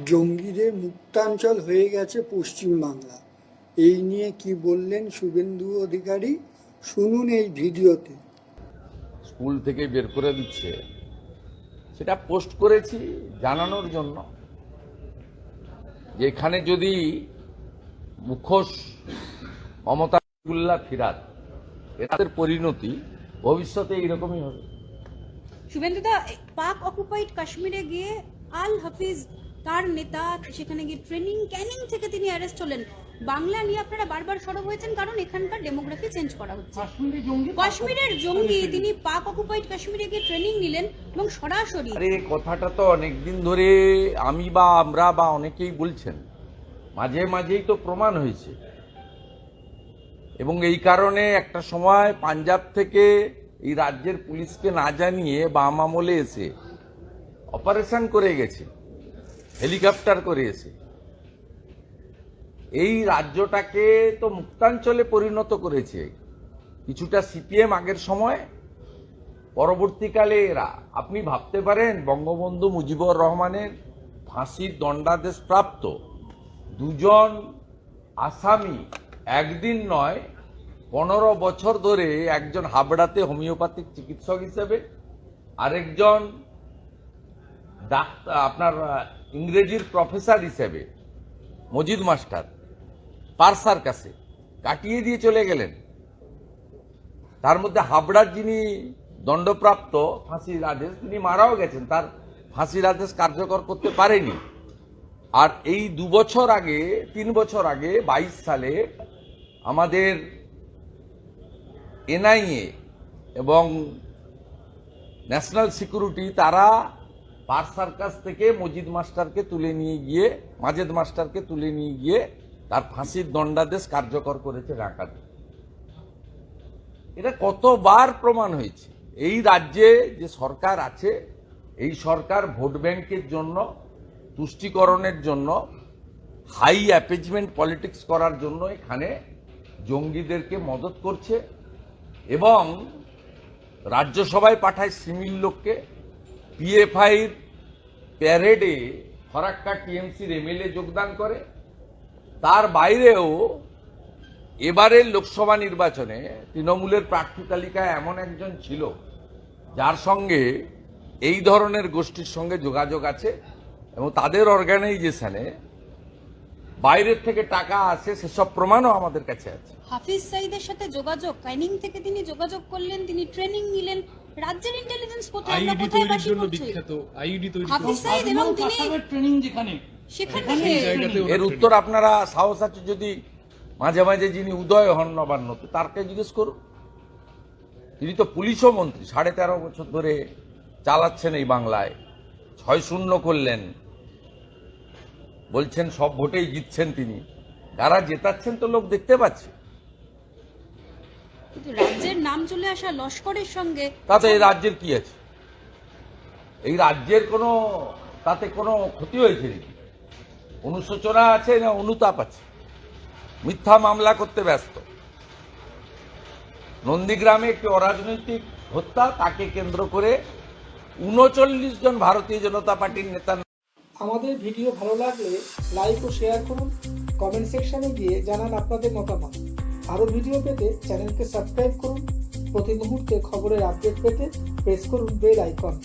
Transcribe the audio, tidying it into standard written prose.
জঙ্গিদের মুক্তাঞ্চল হয়ে গেছে পশ্চিমবাংলা। এই নিয়ে কি বললেন শুভেন্দু অধিকারী, শুনুন এই ভিডিওতে। স্কুল থেকে বের করে দিচ্ছে, সেটা পোস্ট করেছি জানানোর জন্য যে এখানে যদি মুখোশ মমতাজুল্লাহ ফিরাদ, এদের পরিণতি ভবিষ্যতে এইরকমই হবে। শুভেন্দুদা, পাক অকুপাইড কাশ্মীরে গিয়ে আল হাফিজ তার নেতা সেখানে গিয়ে ক্যানিং থেকে তিনি অ্যারেস্ট হলেন। বাংলা নিয়ে আপনারা বারবার সরব হয়েছেন কারণ এখানকার ডেমোগ্রাফি চেঞ্জ করা হচ্ছে। কাশ্মীরের জঙ্গি তিনি পাক অকুপাইড কাশ্মীরে গিয়ে ট্রেনিং নিলেন এবং সরাসরি। আরে কথাটা তো অনেকদিন ধরে আমি বা আমরা বা অনেকেই বলছেন, মাঝে মাঝেই তো প্রমাণ হয়েছে। এবং এই কারণে একটা সময় পাঞ্জাব থেকে এই রাজ্যের পুলিশকে না জানিয়ে বাম আমলে এসে অপারেশন করে গেছে, হেলিকপ্টার করে এসে এই রাজ্যটাকে তো মুক্তাঞ্চলে পরিণত করেছে। কিছুটা সিপিএম আগের সময়, পরবর্তীকালে এরা, আপনি ভাবতে পারেন বঙ্গবন্ধু মুজিবুর রহমানের ফাঁসির দণ্ডাদেশ প্রাপ্ত দুজন আসামি একদিন নয় 15 বছর ধরে, একজন হাবড়াতে হোমিওপ্যাথিক চিকিৎসক হিসেবে, আরেকজন ডাক্তার আপনার ইংরেজির প্রফেসর হিসেবে মজিদ মাস্টার পারসার কাছে কাটিয়ে দিয়ে চলে গেলেন। তার মধ্যে হাবড়ার যিনি দণ্ডপ্রাপ্ত ফাঁসির আদেশ, তিনি মারাও গেছেন, তার ফাঁসির আদেশ কার্যকর করতে পারেনি। আর এই 2 বছর আগে 3 বছর আগে 22 সালে আমাদের এনআইএ এবং ন্যাশনাল সিকিউরিটি তারা পারসার কাছ থেকে মজিদ মাস্টারকে তুলে নিয়ে গিয়ে, মাজেদ মাস্টারকে তুলে নিয়ে গিয়ে তার ফাঁসির দণ্ডাদেশ কার্যকর করেছে ঢাকাতে। এটা কতবার প্রমাণ হয়েছে। এই রাজ্যে যে সরকার আছে, এই সরকার ভোট ব্যাংকের জন্য, তুষ্টিকরণের জন্য, হাই অ্যাপেজমেন্ট পলিটিক্স করার জন্য এখানে জঙ্গিদেরকে মদত করছে এবং রাজ্যসভায় পাঠায় সিমিল লোককে। পিএফআইর প্যারেডে ফরাক্কা টিএমসির এমএলএ যোগদান করে। তার বাইরেও এবারের লোকসভা নির্বাচনে তৃণমূলের প্রার্থী তালিকায় এমন একজন ছিল যার সঙ্গে এই ধরনের গোষ্ঠীর সঙ্গে যোগাযোগ আছে এবং তাদের অর্গানাইজেশনে বাইরের থেকে টাকা আসে, সেসব প্রমাণও আমাদের কাছে আছে। হাফিজ সাইদের সাথে যোগাযোগ, ক্যানিং থেকে তিনি যোগাযোগ করলেন, তিনি ট্রেনিং নিলেন। রাজ্যের ইন্টেলিজেন্স কোথায়, আমরা কোথায় বাসি করছি? হাফিজ সাইদ এবং তিনি ট্রেনিং যেখানে সেখানে, এর উত্তর আপনারা সাহস আছে যদি মাঝে মাঝে যিনি উদয় হন নবান্নতে, তারকে জিজ্ঞেস করুন। তিনি তো পুলিশও মন্ত্রী, 13.5 বছর ধরে চালাচ্ছেন এই বাংলায়। 6-0 করলেন, বলছেন সব ভোটেই জিতছেন তিনি। যারা জেতাচ্ছেন তো লোক দেখতে পাচ্ছে। কিন্তু রাজ্যের নাম চলে আসা লস্করের সঙ্গে তাতে এই রাজ্যের কি আছে? এই রাজ্যের কোনো তাতে কোনো ক্ষতি হয়েছে নাকি? অনুশোচনা আছে না অনুতাপ আছে? মিথ্যা মামলা করতে ব্যস্ত। নন্দীগ্রামে একটি অরাজনৈতিক হত্যা, তাকে কেন্দ্র করে 39 জন ভারতীয় জনতা পার্টির নেতা। আমাদের ভিডিও ভালো লাগলে লাইক ও শেয়ার করুন, কমেন্ট সেকশনে গিয়ে জানান আপনাদের মতামত। আরও ভিডিও পেতে চ্যানেলকে সাবস্ক্রাইব করুন। প্রতি মুহূর্তে খবরের আপডেট পেতে প্রেস করুন বেল আইকন।